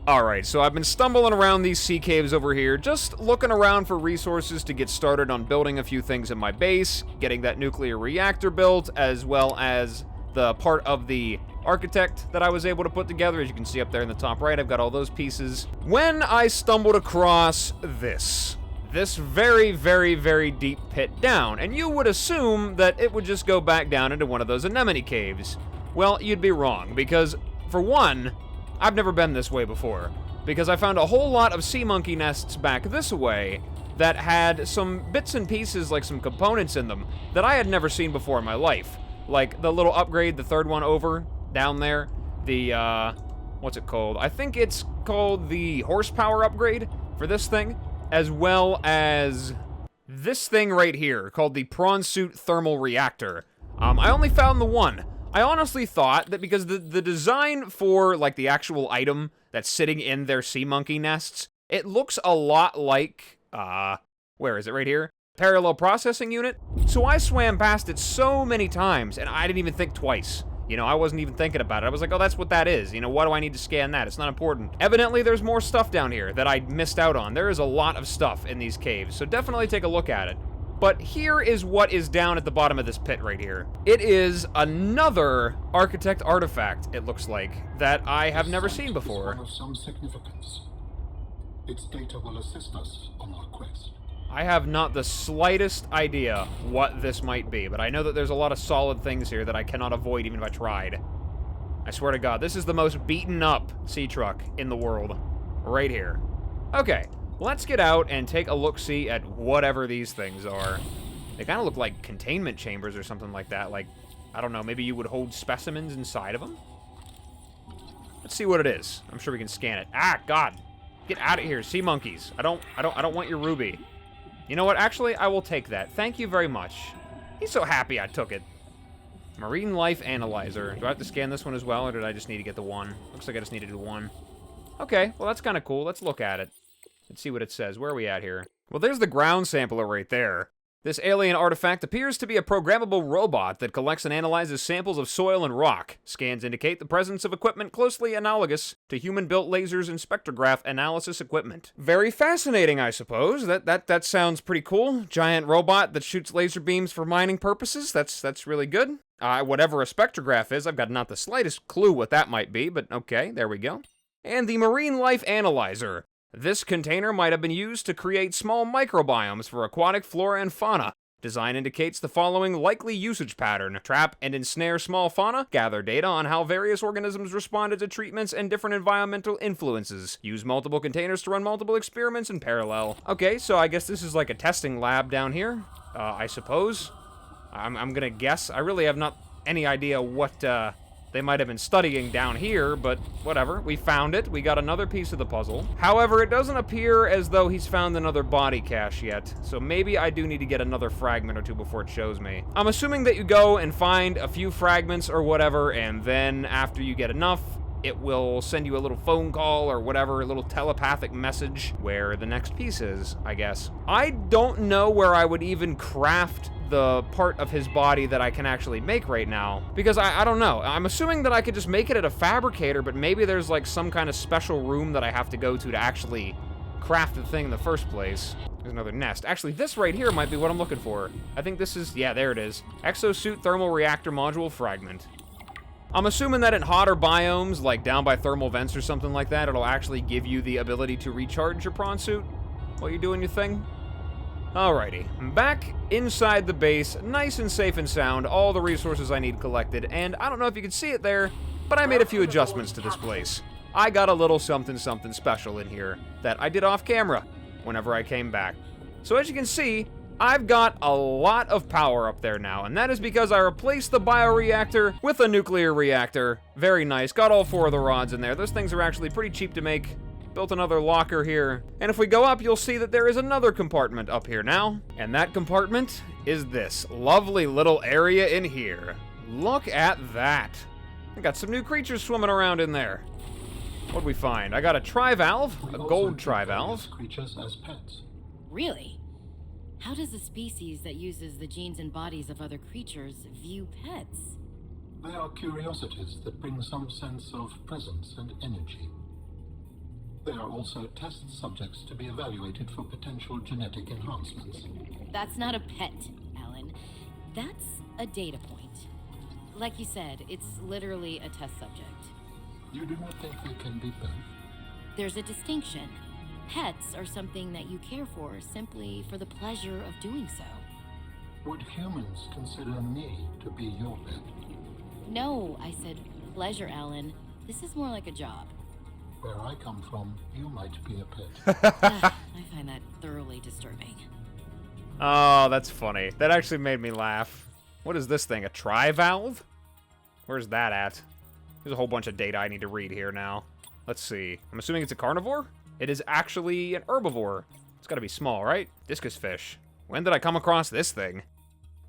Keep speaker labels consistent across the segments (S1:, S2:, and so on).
S1: Alright, so I've been stumbling around these sea caves over here, just looking around for resources to get started on building a few things in my base, getting that nuclear reactor built, as well as the part of the architect that I was able to put together. As you can see up there in the top right, I've got all those pieces. When I stumbled across this very, very, very deep pit down, and you would assume that it would just go back down into one of those anemone caves. Well, you'd be wrong, because, for one, I've never been this way before, because I found a whole lot of sea monkey nests back this way that had some bits and pieces, like some components in them, that I had never seen before in my life. Like the little upgrade, the third one over, down there, the, what's it called? I think it's called the horsepower upgrade for this thing, as well as this thing right here, called the prawn suit thermal reactor. I only found the one. I honestly thought that because the design for, like, the actual item that's sitting in their sea monkey nests, it looks a lot like, where is it? Right here? Parallel processing unit. So I swam past it so many times, and I didn't even think twice. You know, I wasn't even thinking about it. I was like, oh, that's what that is. You know, why do I need to scan that? It's not important. Evidently, there's more stuff down here that I missed out on. There is a lot of stuff in these caves, so definitely take a look at it. But here is what is down at the bottom of this pit right here. It is another architect artifact, it looks like, that I have never seen before.
S2: One of some significance. Its data will assist us on our quest.
S1: I have not the slightest idea what this might be, but I know that there's a lot of solid things here that I cannot avoid even if I tried. I swear to God, this is the most beaten up sea truck in the world. Right here. Okay. Let's get out and take a look-see at whatever these things are. They kind of look like containment chambers or something like that. Like, I don't know, maybe you would hold specimens inside of them? Let's see what it is. I'm sure we can scan it. Ah, God. Get out of here, sea monkeys. I don't want your ruby. You know what? Actually, I will take that. Thank you very much. He's so happy I took it. Marine life analyzer. Do I have to scan this one as well, or did I just need to get the one? Looks like I just need to do one. Okay, well, that's kind of cool. Let's look at it. Let's see what it says. Where are we at here? Well, there's the ground sampler right there. This alien artifact appears to be a programmable robot that collects and analyzes samples of soil and rock. Scans indicate the presence of equipment closely analogous to human-built lasers and spectrograph analysis equipment. Very fascinating, I suppose. That sounds pretty cool. Giant robot that shoots laser beams for mining purposes. That's really good. Whatever a spectrograph is, I've got not the slightest clue what that might be, but okay, there we go. And the marine life analyzer. This container might have been used to create small microbiomes for aquatic flora and fauna. Design indicates the following likely usage pattern. Trap and ensnare small fauna. Gather data on how various organisms responded to treatments and different environmental influences. Use multiple containers to run multiple experiments in parallel. Okay, so I guess this is like a testing lab down here, I suppose. I'm gonna guess. I really have not any idea what, they might have been studying down here, but whatever. We found it. We got another piece of the puzzle. However, it doesn't appear as though he's found another body cache yet, so maybe I do need to get another fragment or two before it shows me. I'm assuming that you go and find a few fragments or whatever, and then after you get enough, it will send you a little phone call or whatever, a little telepathic message where the next piece is, I guess. I don't know where I would even craft the part of his body that I can actually make right now, because I don't know. I'm assuming that I could just make it at a fabricator, but maybe there's like some kind of special room that I have to go to actually craft the thing in the first place. There's another nest. Actually, this right here might be what I'm looking for. I think this is, yeah, there it is. Exosuit thermal reactor module fragment. I'm assuming that in hotter biomes, like down by thermal vents or something like that, it'll actually give you the ability to recharge your prawn suit while you're doing your thing. Alrighty, back inside the base, nice and safe and sound, all the resources I need collected, and I don't know if you can see it there, but I made a few adjustments to this place. I got a little something special in here that I did off camera whenever I came back. So as you can see, I've got a lot of power up there now, and that is because I replaced the bioreactor with a nuclear reactor. Very nice, got all 4 of the rods in there. Those things are actually pretty cheap to make. Built another locker here. And if we go up, you'll see that there is another compartment up here now. And that compartment is this lovely little area in here. Look at that. I got some new creatures swimming around in there. What'd we find? I got a trivalve, a gold trivalve.
S2: Creatures as pets.
S3: Really? How does a species that uses the genes and bodies of other creatures view pets?
S2: They are curiosities that bring some sense of presence and energy. They are also test subjects to be evaluated for potential genetic enhancements.
S3: That's not a pet, Alan. That's a data point. Like you said, it's literally a test subject.
S2: You do not think they can be both?
S3: There's a distinction. Pets are something that you care for simply for the pleasure of doing so.
S2: Would humans consider me to be your pet?
S3: No, I said pleasure, Alan. This is more like a job.
S2: Where I come from, you might be a pet.
S3: I find that thoroughly disturbing.
S1: Oh, that's funny. That actually made me laugh. What is this thing, a tri-valve? Where's that at? There's a whole bunch of data I need to read here now. Let's see. I'm assuming it's a carnivore? It is actually an herbivore. It's gotta be small, right? Discus fish. When did I come across this thing?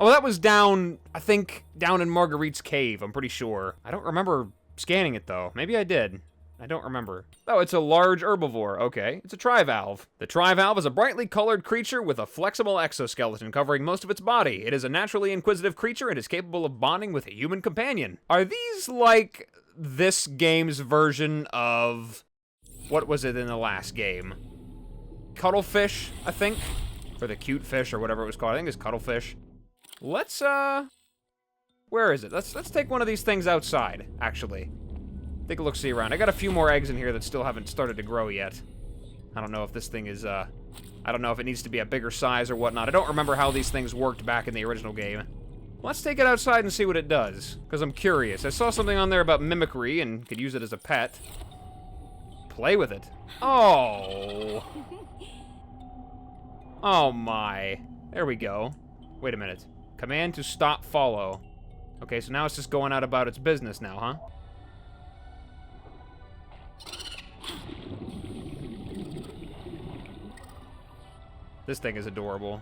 S1: Oh, that was down, I think, down in Marguerite's cave, I'm pretty sure. I don't remember scanning it, though. Maybe I did. I don't remember. Oh, it's a large herbivore. Okay, it's a trivalve. The trivalve is a brightly colored creature with a flexible exoskeleton covering most of its body. It is a naturally inquisitive creature and is capable of bonding with a human companion. Are these like this game's version of... what was it in the last game? Cuttlefish, I think? Or the cute fish, or whatever it was called. I think it's cuttlefish. Let's, where is it? Let's take one of these things outside, actually. Take a look-see around. I got a few more eggs in here that still haven't started to grow yet. I don't know if this thing is, I don't know if it needs to be a bigger size or whatnot. I don't remember how these things worked back in the original game. Let's take it outside and see what it does, because I'm curious. I saw something on there about mimicry and could use it as a pet. Play with it. Oh. Oh my. There we go. Wait a minute. Command to stop follow. Okay, so now it's just going out about its business now, huh? This thing is adorable.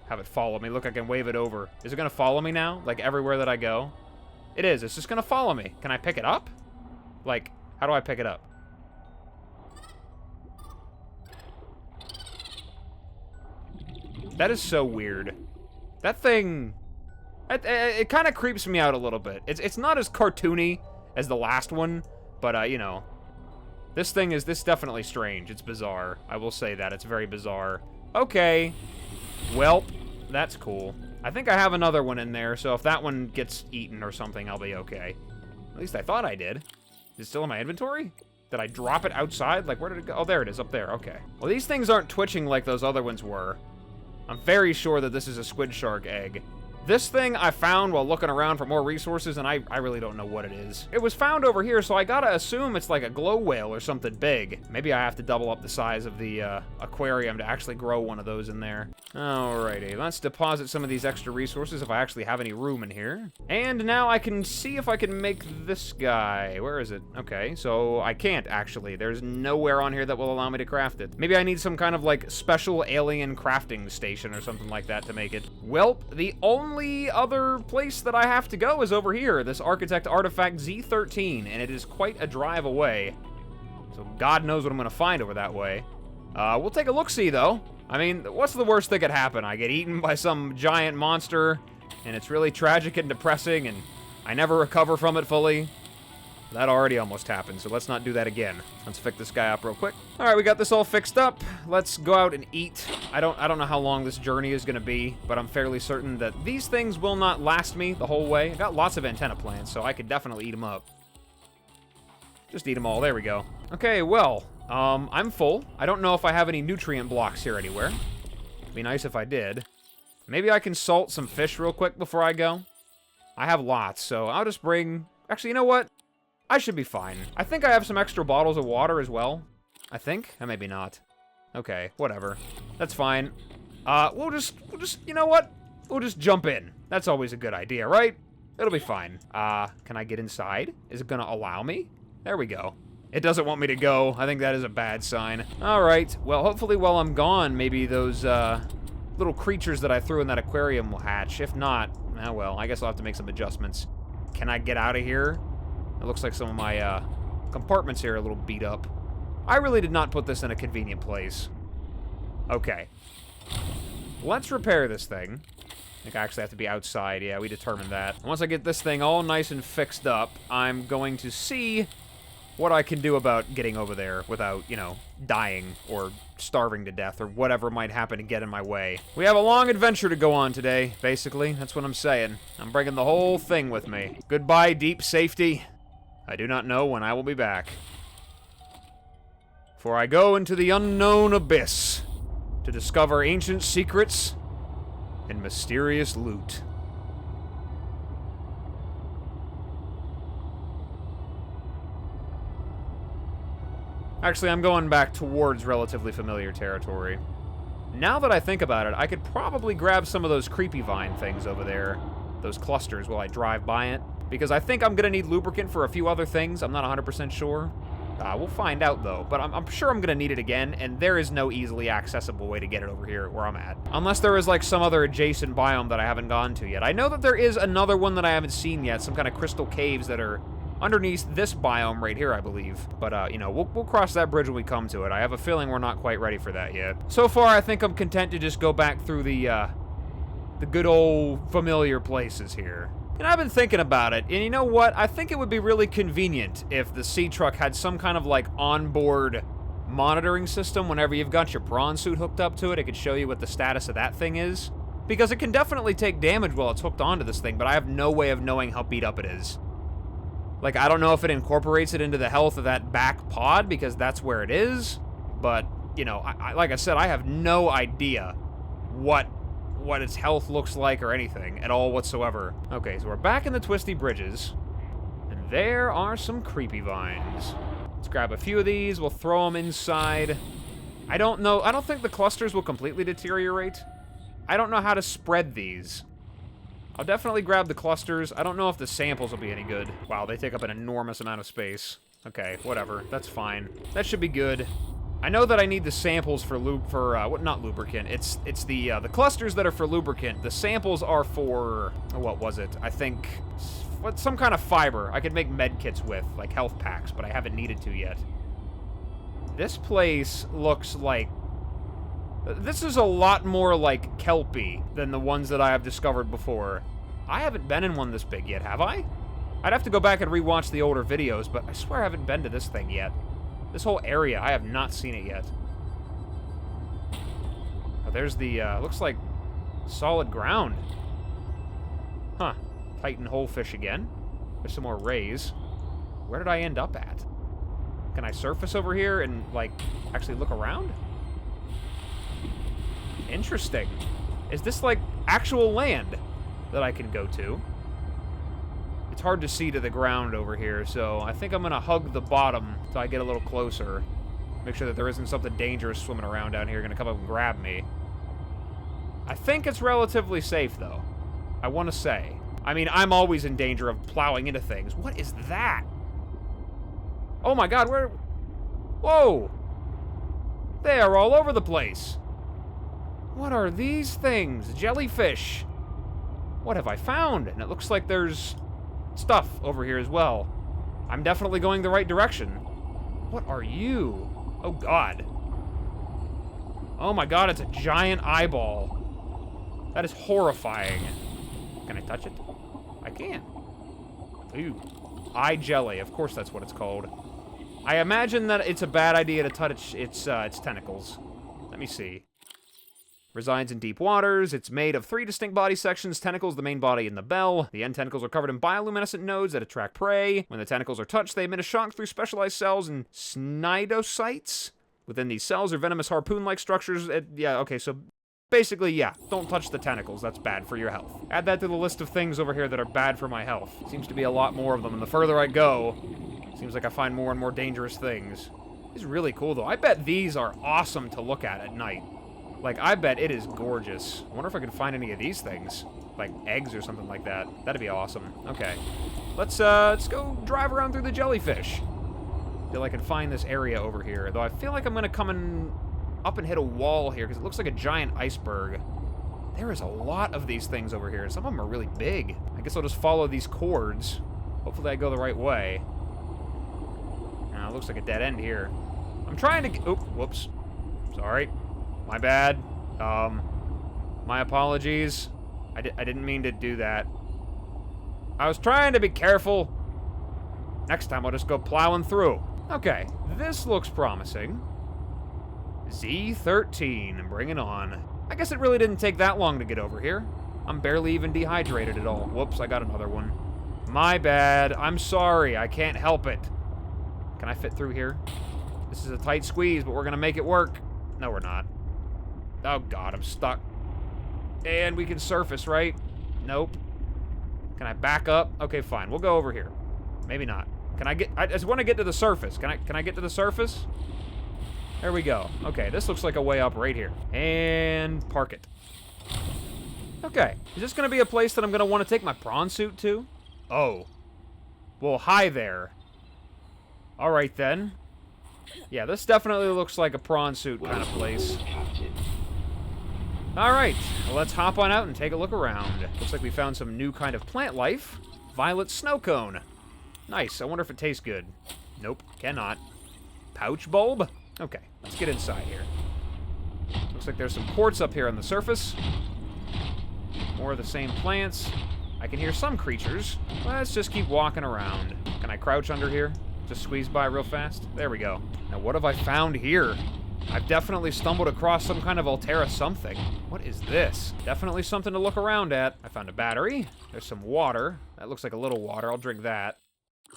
S1: Have it follow me. Look, I can wave it over. Is it gonna follow me now? Like, everywhere that I go? It is. It's just gonna follow me. Can I pick it up? Like, how do I pick it up? That is so weird. That thing... It kind of creeps me out a little bit. It's not as cartoony as the last one, but, you know... This thing is... This definitely strange. It's bizarre. I will say that. It's very bizarre. Okay. Welp. That's cool. I think I have another one in there, so if that one gets eaten or something, I'll be okay. At least I thought I did. Is it still in my inventory? Did I drop it outside? Like, where did it go? Oh, there it is, up there. Okay. Well, these things aren't twitching like those other ones were. I'm very sure that this is a squid shark egg. This thing I found while looking around for more resources, and I really don't know what it is. It was found over here, so I gotta assume it's like a glow whale or something big. Maybe I have to double up the size of the aquarium to actually grow one of those in there. Alrighty, let's deposit some of these extra resources if I actually have any room in here. And now I can see if I can make this guy. Where is it? Okay, so I can't actually. There's nowhere on here that will allow me to craft it. Maybe I need some kind of like special alien crafting station or something like that to make it. Welp, the only other place that I have to go is over here, this Architect Artifact Z13, and it is quite a drive away. So God knows what I'm gonna find over that way. We'll take a look-see, though. I mean, what's the worst that could happen? I get eaten by some giant monster, and it's really tragic and depressing, and I never recover from it fully. That already almost happened, so let's not do that again. Let's fix this guy up real quick. All right, we got this all fixed up. Let's go out and eat. I don't know how long this journey is gonna be, but I'm fairly certain that these things will not last me the whole way. I got lots of antenna plants, so I could definitely eat them up. Just eat them all. There we go. Okay, well, I'm full. I don't know if I have any nutrient blocks here anywhere. It'd be nice if I did. Maybe I can salt some fish real quick before I go. I have lots, so I'll just bring... Actually, you know what? I should be fine. I think I have some extra bottles of water as well. I think? Or maybe not. Okay, whatever. That's fine. We'll just, you know what? We'll just jump in. That's always a good idea, right? It'll be fine. Can I get inside? Is it gonna allow me? There we go. It doesn't want me to go. I think that is a bad sign. Alright, well, hopefully while I'm gone, maybe those, little creatures that I threw in that aquarium will hatch. If not, oh well, I guess I'll have to make some adjustments. Can I get out of here? It looks like some of my, compartments here are a little beat up. I really did not put this in a convenient place. Okay. Let's repair this thing. I think I actually have to be outside. Yeah, we determined that. Once I get this thing all nice and fixed up, I'm going to see what I can do about getting over there without, you know, dying or starving to death or whatever might happen to get in my way. We have a long adventure to go on today, basically. That's what I'm saying. I'm bringing the whole thing with me. Goodbye, deep safety. I do not know when I will be back. For I go into the unknown abyss to discover ancient secrets and mysterious loot. Actually, I'm going back towards relatively familiar territory. Now that I think about it, I could probably grab some of those creepy vine things over there, those clusters, while I drive by it. Because I think I'm going to need lubricant for a few other things. I'm not 100% sure. We'll find out, though. But I'm sure I'm going to need it again, and there is no easily accessible way to get it over here where I'm at. Unless there is, like, some other adjacent biome that I haven't gone to yet. I know that there is another one that I haven't seen yet, some kind of crystal caves that are underneath this biome right here, I believe. But, you know, we'll cross that bridge when we come to it. I have a feeling we're not quite ready for that yet. So far, I think I'm content to just go back through the good old familiar places here. And I've been thinking about it, and you know what? I think it would be really convenient if the sea truck had some kind of, like, onboard monitoring system. Whenever you've got your prawn suit hooked up to it, it could show you what the status of that thing is. Because it can definitely take damage while it's hooked onto this thing, but I have no way of knowing how beat up it is. Like, I don't know if it incorporates it into the health of that back pod, because that's where it is. But, you know, like I said, I have no idea what its health looks like or anything at all whatsoever. Okay, so we're back in the twisty bridges. And there are some creepy vines. Let's grab a few of these. We'll throw them inside. I don't know. I don't think the clusters will completely deteriorate. I don't know how to spread these. I'll definitely grab the clusters. I don't know if the samples will be any good. Wow, they take up an enormous amount of space. Okay, whatever. That's fine. That should be good. I know that I need the samples for not lubricant. It's the clusters that are for lubricant. The samples are for, what was it? I think some kind of fiber I could make med kits with, like health packs, but I haven't needed to yet. This place looks like, this is a lot more like kelpy than the ones that I have discovered before. I haven't been in one this big yet, have I? I'd have to go back and rewatch the older videos, but I swear I haven't been to this thing yet. This whole area, I have not seen it yet. Oh, there's the, looks like solid ground. Huh. Titan holefish again. There's some more rays. Where did I end up at? Can I surface over here and, like, actually look around? Interesting. Is this, like, actual land that I can go to? It's hard to see to the ground over here, so I think I'm going to hug the bottom so I get a little closer. Make sure that there isn't something dangerous swimming around down here going to come up and grab me. I think it's relatively safe, though. I want to say. I mean, I'm always in danger of plowing into things. What is that? Oh my god, where... Whoa! They are all over the place. What are these things? Jellyfish. What have I found? And it looks like there's stuff over here as well. I'm definitely going the right direction. What are you? Oh god. Oh my god, it's a giant eyeball. That is horrifying. Can I touch it? I can. Ooh. Eye jelly. Of course that's what it's called. I imagine that it's a bad idea to touch its tentacles. Let me see. Resides in deep waters. It's made of 3 distinct body sections: tentacles, the main body, and the bell. The end tentacles are covered in bioluminescent nodes that attract prey. When the tentacles are touched, they emit a shock through specialized cells and cnidocytes. Within these cells are venomous harpoon-like structures. Yeah, okay, so basically, yeah, don't touch the tentacles. That's bad for your health. Add that to the list of things over here that are bad for my health. Seems to be a lot more of them, and the further I go, seems like I find more and more dangerous things. It's really cool, though. I bet these are awesome to look at night. Like, I bet it is gorgeous. I wonder if I can find any of these things. Like, eggs or something like that. That'd be awesome. Okay. Let's go drive around through the jellyfish. Feel I can find this area over here. Though I feel like I'm gonna come up and hit a wall here, because it looks like a giant iceberg. There is a lot of these things over here. Some of them are really big. I guess I'll just follow these cords. Hopefully I go the right way. It looks like a dead end here. I'm trying to get... Oop, whoops. Sorry. My bad. My apologies. I didn't mean to do that. I was trying to be careful. Next time I'll just go plowing through. Okay, this looks promising. Z13, bring it on. I guess it really didn't take that long to get over here. I'm barely even dehydrated at all. Whoops, I got another one. My bad. I'm sorry. I can't help it. Can I fit through here? This is a tight squeeze, but we're gonna make it work. No, we're not. Oh, God, I'm stuck. And we can surface, right? Nope. Can I back up? Okay, fine. We'll go over here. Maybe not. Can I get... I just want to get to the surface. Can I get to the surface? There we go. Okay, this looks like a way up right here. And park it. Okay. Is this going to be a place that I'm going to want to take my prawn suit to? Oh. Well, hi there. All right, then. Yeah, this definitely looks like a prawn suit kind of place. All right, well, let's hop on out and take a look around. Looks like we found some new kind of plant life. Violet snow cone. Nice, I wonder if it tastes good. Nope, cannot. Pouch bulb? Okay, let's get inside here. Looks like there's some quartz up here on the surface. More of the same plants. I can hear some creatures. Let's just keep walking around. Can I crouch under here? Just squeeze by real fast? There we go. Now, what have I found here? I've definitely stumbled across some kind of Alterra something. What is this? Definitely something to look around at. I found a battery. There's some water. That looks like a little water. I'll drink that.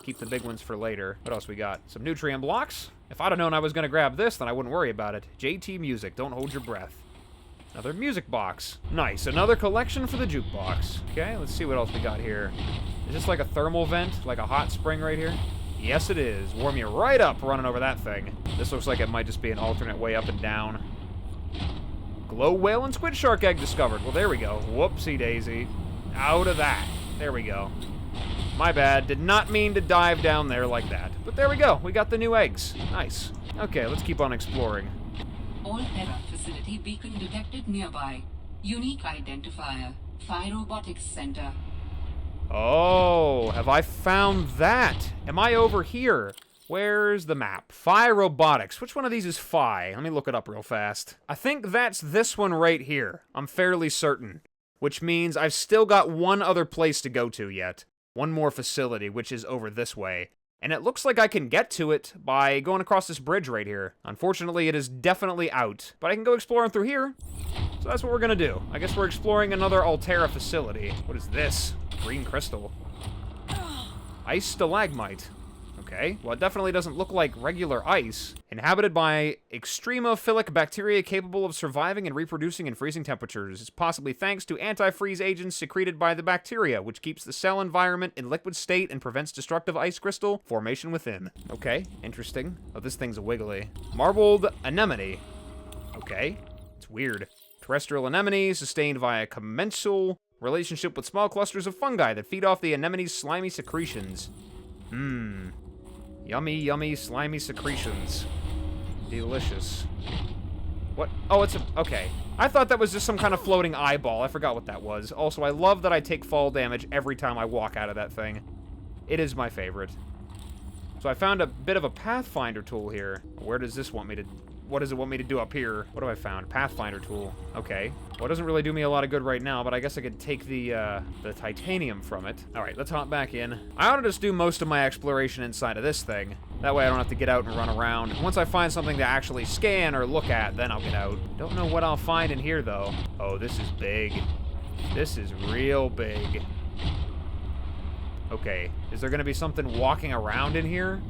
S1: Keep the big ones for later. What else we got? Some nutrient blocks. If I'd have known I was going to grab this, then I wouldn't worry about it. JT Music. Don't hold your breath. Another music box. Nice. Another collection for the jukebox. Okay, let's see what else we got here. Is this like a thermal vent? Like a hot spring right here? Yes, it is. Warm you right up running over that thing. This looks like it might just be an alternate way up and down. Glow whale and squid shark egg discovered. Well, there we go. Whoopsie daisy. Out of that. There we go. My bad. Did not mean to dive down there like that. But there we go. We got the new eggs. Nice. Okay, let's keep on exploring.
S4: Alterra facility beacon detected nearby. Unique identifier. Phi Robotics Center.
S1: Oh, have I found that? Am I over here? Where's the map? Phi Robotics. Which one of these is Phi? Let me look it up real fast. I think that's this one right here. I'm fairly certain. Which means I've still got one other place to go to yet. One more facility, which is over this way. And it looks like I can get to it by going across this bridge right here. Unfortunately, it is definitely out. But I can go exploring through here. So that's what we're gonna do. I guess we're exploring another Alterra facility. What is this? Green crystal. Ice stalagmite. Okay, well, it definitely doesn't look like regular ice. Inhabited by extremophilic bacteria capable of surviving and reproducing in freezing temperatures, possibly thanks to antifreeze agents secreted by the bacteria, which keeps the cell environment in liquid state and prevents destructive ice crystal formation within. Okay, interesting. Oh, this thing's a wiggly. Marbled anemone. Okay, it's weird. Terrestrial anemone sustained via commensal relationship with small clusters of fungi that feed off the anemone's slimy secretions. Yummy, yummy, slimy secretions. Delicious. What? Oh, it's a... Okay. I thought that was just some kind of floating eyeball. I forgot what that was. Also, I love that I take fall damage every time I walk out of that thing. It is my favorite. So I found a bit of a Pathfinder tool here. Where does this want me to... What does it want me to do up here? What have I found? Pathfinder tool. Okay. Well, it doesn't really do me a lot of good right now, but I guess I could take the titanium from it. All right, let's hop back in. I ought to just do most of my exploration inside of this thing. That way I don't have to get out and run around. Once I find something to actually scan or look at, then I'll get out. Don't know what I'll find in here, though. Oh, this is big. This is real big. Okay, is there going to be something walking around in here?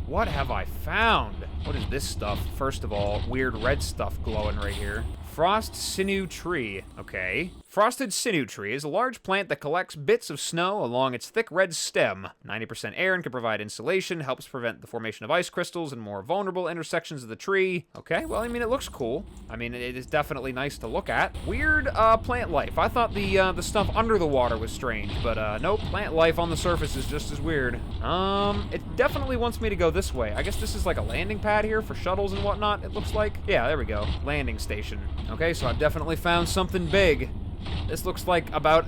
S1: What have I found? What is this stuff? First of all, weird red stuff glowing right here. Frost sinew tree. Okay. Frosted sinew tree is a large plant that collects bits of snow along its thick red stem. 90% air and can provide insulation, helps prevent the formation of ice crystals in more vulnerable intersections of the tree. Okay, well, I mean, it looks cool. I mean, it is definitely nice to look at. Weird plant life. I thought the stuff under the water was strange, but nope, plant life on the surface is just as weird. It definitely wants me to go this way. I guess this is like a landing pad here for shuttles and whatnot, it looks like. Yeah, there we go. Landing station. Okay, so I've definitely found something big. This looks like about,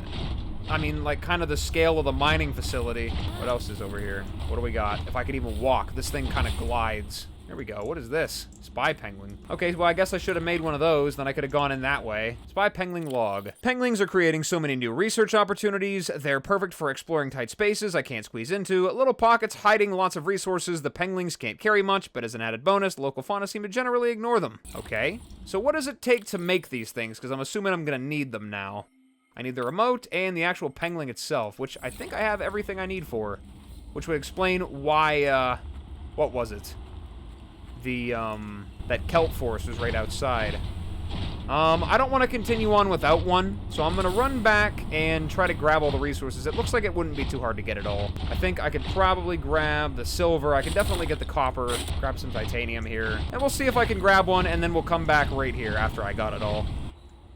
S1: I mean, like kind of the scale of the mining facility. What else is over here? What do we got? If I could even walk, this thing kind of glides. There we go. What is this? Spy penguin. Okay, well, I guess I should have made one of those, then I could have gone in that way. Spy penguin log. Penguins are creating so many new research opportunities. They're perfect for exploring tight spaces I can't squeeze into. Little pockets hiding lots of resources the penguins can't carry much, but as an added bonus, the local fauna seem to generally ignore them. Okay. So what does it take to make these things? Because I'm assuming I'm going to need them now. I need the remote and the actual penguin itself, which I think I have everything I need for. Which would explain why, what was it? That kelp forest was right outside. I don't want to continue on without one, so I'm going to run back and try to grab all the resources. It looks like it wouldn't be too hard to get it all. I think I could probably grab the silver. I could definitely get the copper, grab some titanium here, and we'll see if I can grab one, and then we'll come back right here after I got it all.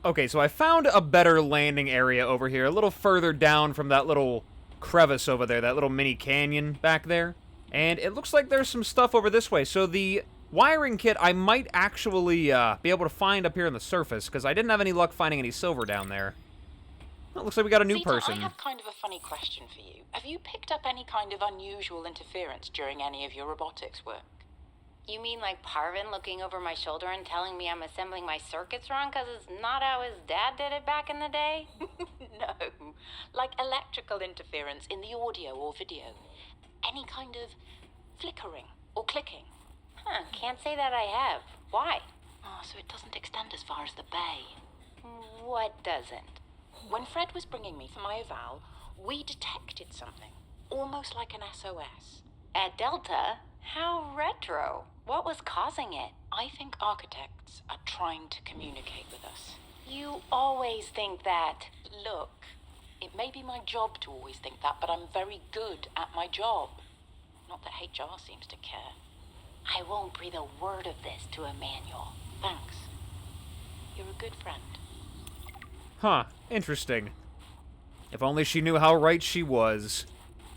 S1: Okay, so I found a better landing area over here, a little further down from that little crevice over there, that little mini canyon back there. And it looks like there's some stuff over this way. So the wiring kit I might actually be able to find up here on the surface, because I didn't have any luck finding any silver down there. Well, it looks like we got a new person.
S5: I have kind of a funny question for you. Have you picked up any kind of unusual interference during any of your robotics work?
S3: You mean like Parvin looking over my shoulder and telling me I'm assembling my circuits wrong because it's not how his dad did it back in the day?
S5: No. Like electrical interference in the audio or video. Any kind of flickering or clicking.
S3: Huh, can't say that I have. Why?
S5: Oh, so it doesn't extend as far as the bay.
S3: What doesn't?
S5: When Fred was bringing me for my eval, we detected something. Almost like an SOS.
S3: At Delta? How retro. What was causing it?
S5: I think architects are trying to communicate with us.
S3: You always think that.
S5: Look, it may be my job to always think that, but I'm very good at my job. Not that HR seems to care.
S3: I won't breathe a word of this to Emmanuel.
S5: Thanks. You're a good friend.
S1: Huh, interesting. If only she knew how right she was.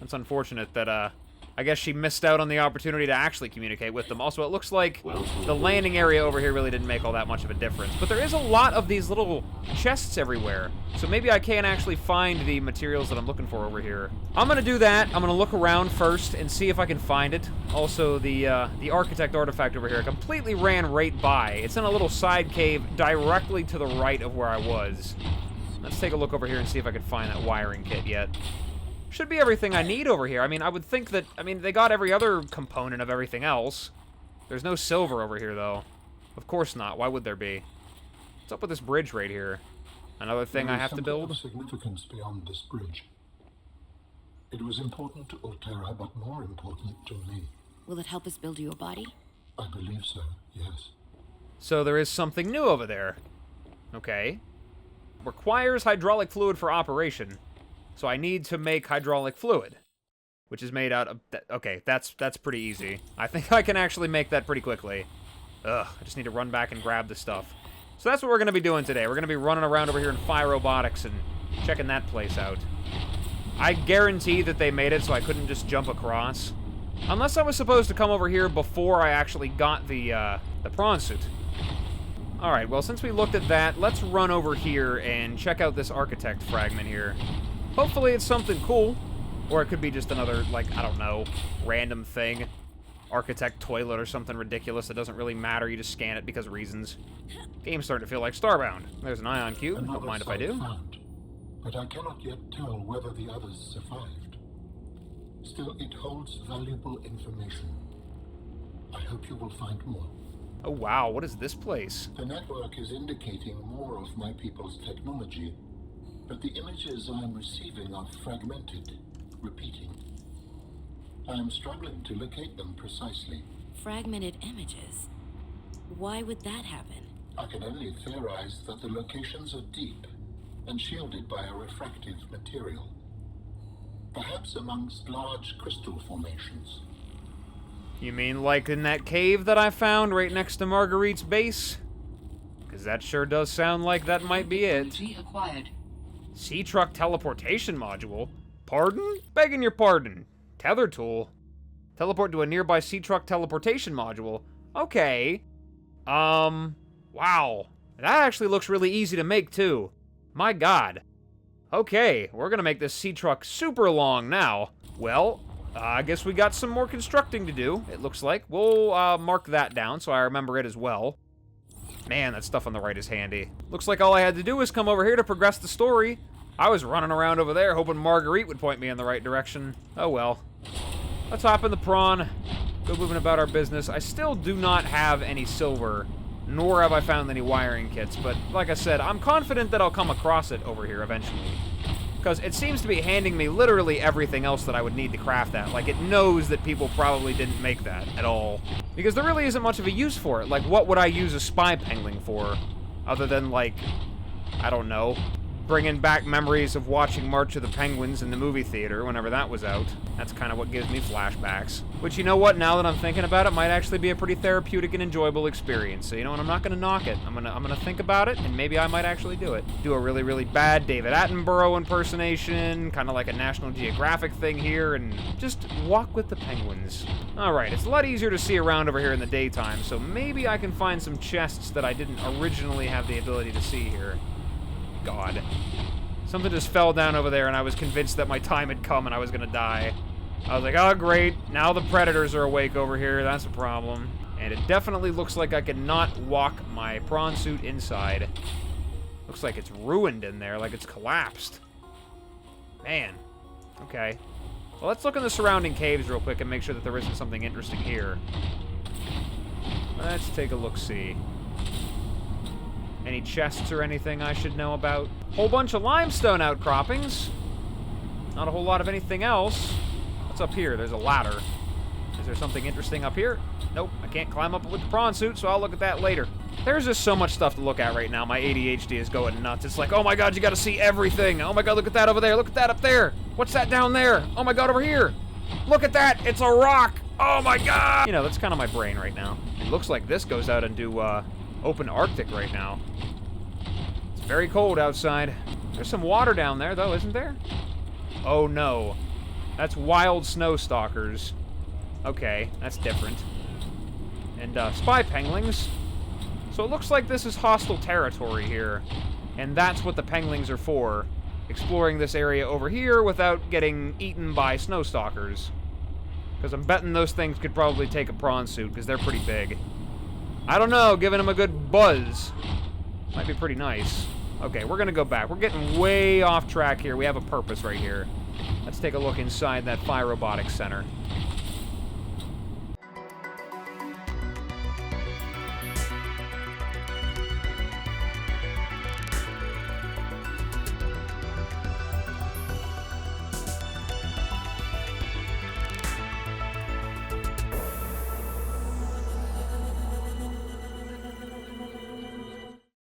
S1: That's unfortunate that, I guess she missed out on the opportunity to actually communicate with them. Also, it looks like the landing area over here really didn't make all that much of a difference. But there is a lot of these little chests everywhere. So maybe I can actually find the materials that I'm looking for over here. I'm going to do that. I'm going to look around first and see if I can find it. Also, the architect artifact over here completely ran right by. It's in a little side cave directly to the right of where I was. Let's take a look over here and see if I can find that wiring kit yet. Should be everything I need over here. I mean, I would think that, they got every other component of everything else. There's no silver over here, though. Of course not. Why would there be? What's up with this bridge right here? Another thing I have to build?
S2: There is something of significance beyond this bridge. It was important to Alterra, but more important to me.
S3: Will it help us build you a body?
S2: I believe so, yes.
S1: So there is something new over there. Okay. Requires hydraulic fluid for operation. So I need to make hydraulic fluid, which is made out of... Okay, that's pretty easy. I think I can actually make that pretty quickly. Ugh, I just need to run back and grab the stuff. So that's what we're going to be doing today. We're going to be running around over here in Phi Robotics and checking that place out. I guarantee that they made it so I couldn't just jump across. Unless I was supposed to come over here before I actually got the prawn suit. Alright, well, since we looked at that, let's run over here and check out this architect fragment here. Hopefully it's something cool. Or it could be just another, like, I don't know, random thing. Architect toilet or something ridiculous that doesn't really matter. You just scan it because of reasons. Game's starting to feel like Starbound. There's an ion cube. Don't mind if I do.
S2: Found, but I cannot yet tell whether the others survived. Still, it holds valuable information. I hope you will find more.
S1: Oh, wow. What is this place?
S2: The network is indicating more of my people's technology, but the images I am receiving are fragmented, repeating. I am struggling to locate them precisely.
S3: Fragmented images? Why would that happen?
S2: I can only theorize that the locations are deep and shielded by a refractive material. Perhaps amongst large crystal formations.
S1: You mean like in that cave that I found right next to Marguerite's base? Because that sure does sound like that might be it.
S4: Technology acquired.
S1: Sea truck teleportation module? Pardon? Begging your pardon. Tether tool. Teleport to a nearby sea truck teleportation module. Okay. Wow. That actually looks really easy to make, too. My god. Okay, we're gonna make this sea truck super long now. Well, I guess we got some more constructing to do, it looks like. We'll mark that down so I remember it as well. Man, that stuff on the right is handy. Looks like all I had to do was come over here to progress the story. I was running around over there hoping Marguerite would point me in the right direction. Oh well. Let's hop in the prawn. Go moving about our business. I still do not have any silver, nor have I found any wiring kits, but like I said, I'm confident that I'll come across it over here eventually. Because it seems to be handing me literally everything else that I would need to craft that. Like, it knows that people probably didn't make that at all. Because there really isn't much of a use for it. Like, what would I use a spy pengling for? Other than, like, I don't know, bringing back memories of watching March of the Penguins in the movie theater whenever that was out. That's kind of what gives me flashbacks. Which, you know what, now that I'm thinking about it, might actually be a pretty therapeutic and enjoyable experience. So, you know what, I'm not going to knock it. I'm gonna think about it, and maybe I might actually do it. Do a really, really bad David Attenborough impersonation, kind of like a National Geographic thing here, and just walk with the penguins. Alright, it's a lot easier to see around over here in the daytime, so maybe I can find some chests that I didn't originally have the ability to see here. God. Something just fell down over there and I was convinced that my time had come and I was gonna die. I was like, oh great, now the predators are awake over here, that's a problem. And it definitely looks like I cannot walk my prawn suit inside. Looks like it's ruined in there, like it's collapsed. Man. Okay. Well, let's look in the surrounding caves real quick and make sure that there isn't something interesting here. Let's take a look-see. Any chests or anything I should know about? Whole bunch of limestone outcroppings. Not a whole lot of anything else. What's up here? There's a ladder. Is there something interesting up here? Nope, I can't climb up with the prawn suit, so I'll look at that later. There's just so much stuff to look at right now. My ADHD is going nuts. It's like, oh my god, you gotta see everything. Oh my god, look at that over there. Look at that up there. What's that down there? Oh my god, over here. Look at that. It's a rock. Oh my god. You know, that's kind of my brain right now. It looks like this goes out into, open Arctic right now. It's very cold outside. There's some water down there, though, isn't there? Oh, no. That's wild snow stalkers. Okay, that's different. And, spy penguins. So it looks like this is hostile territory here. And that's what the penguins are for. Exploring this area over here without getting eaten by snow stalkers. Because I'm betting those things could probably take a prawn suit, because they're pretty big. I don't know, giving him a good buzz might be pretty nice. Okay, we're gonna go back. We're getting way off track here. We have a purpose right here. Let's take a look inside that Phi Robotics Center.